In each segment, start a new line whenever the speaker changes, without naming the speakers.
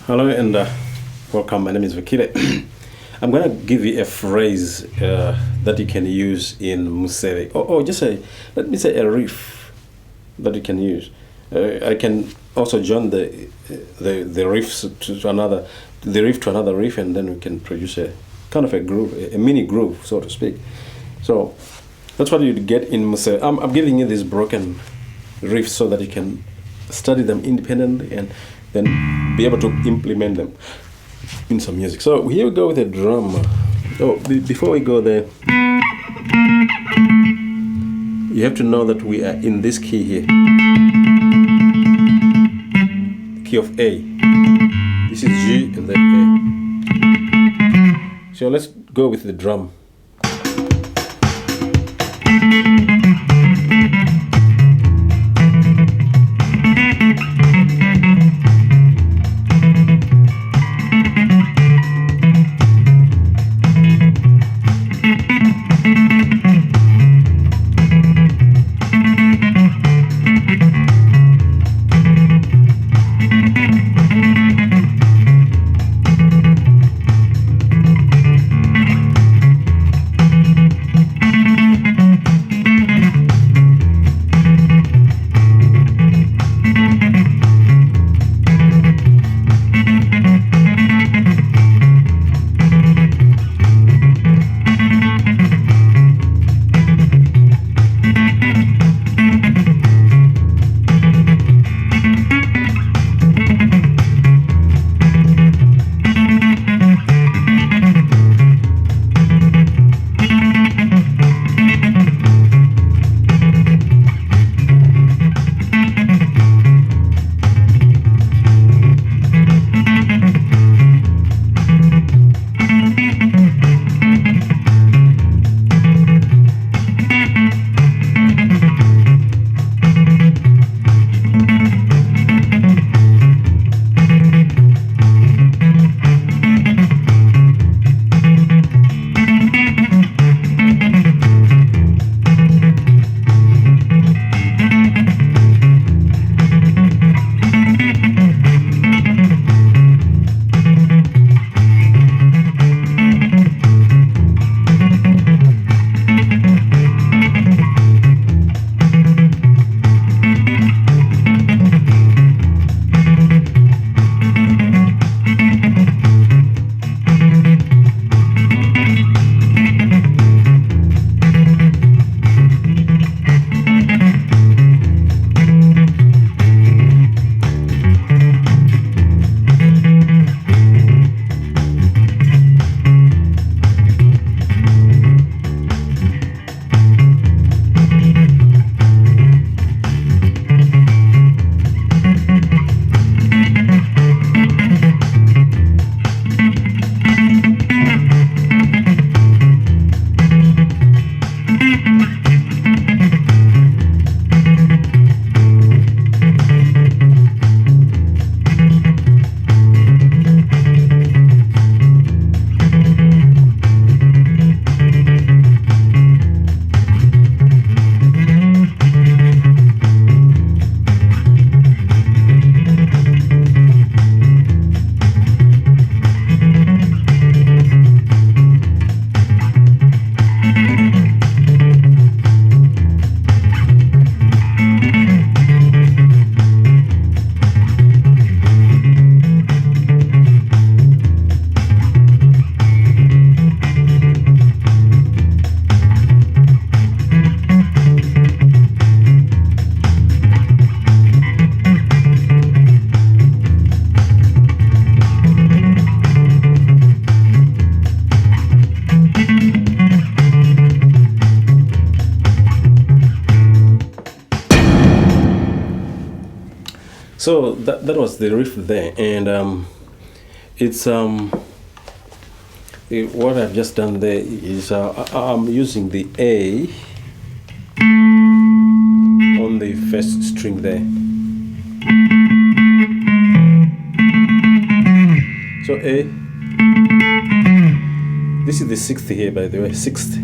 Hello and welcome. My name is Vakile. I'm going to give you a phrase that you can use in Musere, or just let me say a riff that you can use. I can also join the riffs to another, the riff to another riff, and then we can produce a kind of a groove, a mini groove, so to speak. So that's what you'd get in Musere. I'm giving you these broken riffs so that you can study them independently and then be able to implement them in some music. So here we go with a drum. Oh, before we go there, you have to know that we are in this key here, key of A. This is G and then A. So let's go with the drum. So that was the riff there, and it's what I've just done there is I'm using the A on the first string there. So A, this is the sixth here, by the way, sixth.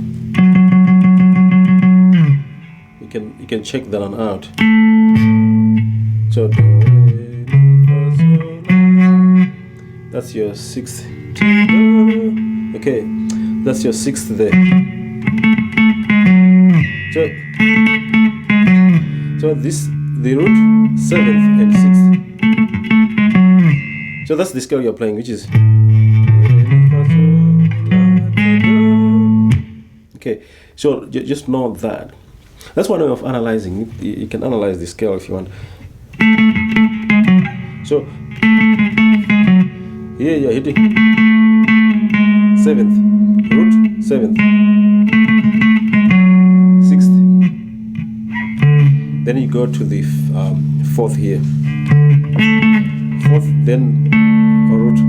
You can check that one out. So do, re, mi, fa, sol, la. That's your sixth. Okay, that's your sixth there. So this the root, seventh and sixth. So that's the scale you're playing, which is okay. So just know that. That's one way of analyzing. You can analyze the scale if you want. So here you're hitting seventh, root, seventh, sixth. Then you go to the fourth here. Fourth, then a root.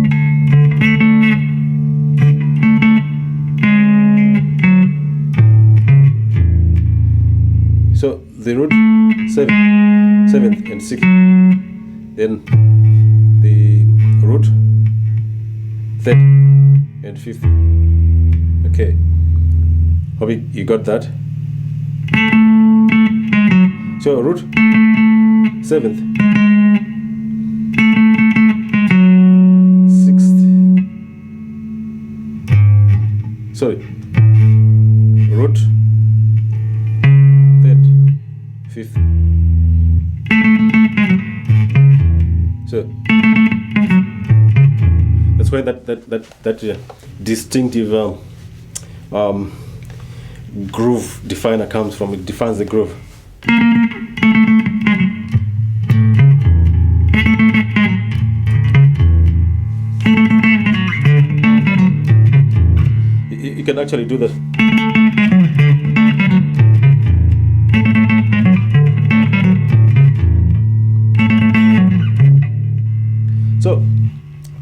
So the root, seventh and sixth. Then the root, third and fifth. Okay. Hope you got that. So root, seventh, sixth. Sorry. Root, third, fifth. So that's why that distinctive groove definer comes from. It defines the groove. You can actually do that. So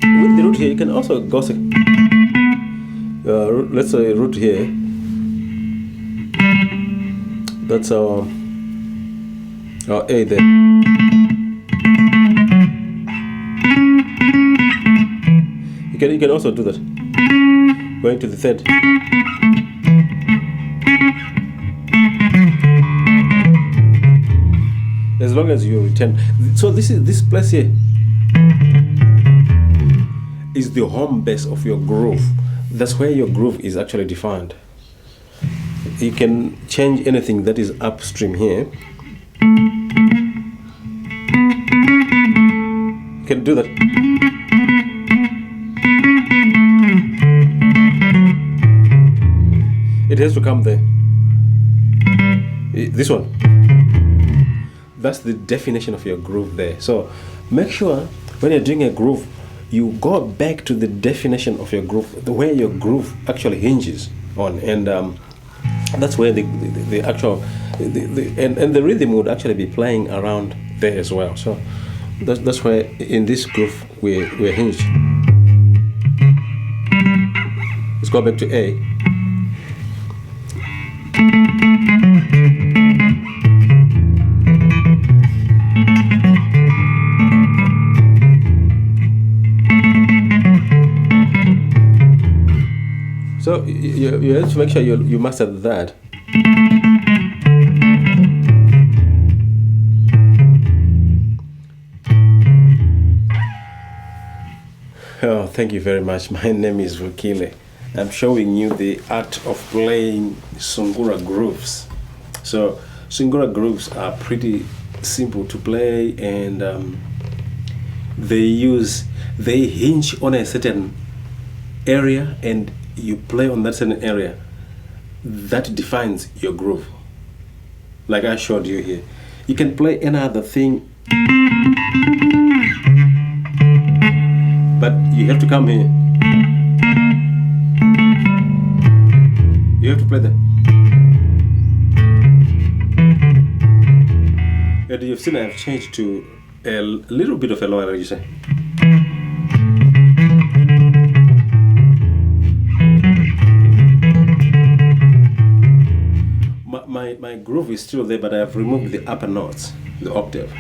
with the root here, you can also go let's say root here. That's our A there. You can also do that. Going to the third. As long as you return. So this place here is the home base of your groove. That's where your groove is actually defined. You can change anything that is upstream here. You can do that. It has to come there. This one. That's the definition of your groove there. So make sure when you're doing a groove, you go back to the definition of your groove, where your groove actually hinges on, and that's where the actual and the rhythm would actually be playing around there as well. So that's where in this groove we're hinged. Let's go back to A. So you have to make sure you master that. Oh, thank you very much. My name is Vukile. I'm showing you the art of playing Sungura grooves. So Sungura grooves are pretty simple to play, and they hinge on a certain area, and you play on that certain area. That defines your groove. Like I showed you here. You can play any other thing, but you have to come here. You have to play that. And you've seen I've changed to a little bit of a lower register. My groove is still there, but I have removed the upper notes, the octave.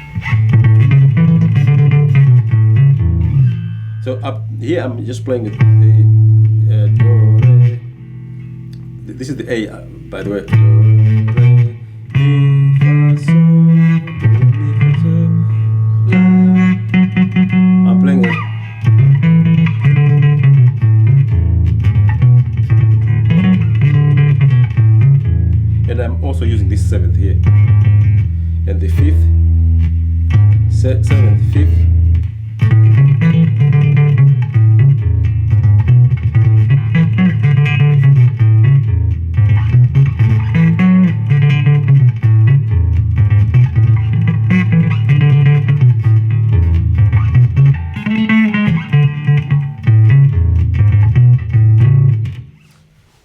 So up here I'm just playing with the do, re. This is the A, by the way. Do, re, mi, fa, sol, do, mi, fa, sol, la. I'm playing it. and I'm also using this seventh here, and the fifth, seventh, fifth.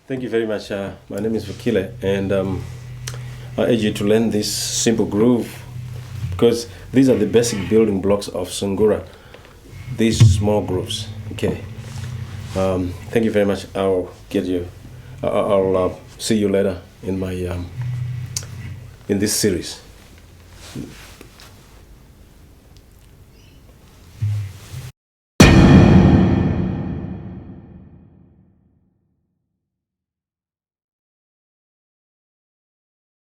Thank you very much. My name is Vukile, and I urge you to learn this simple groove, because these are the basic building blocks of Sungura, these small grooves. Okay. Thank you very much. I'll see you later in my in this series.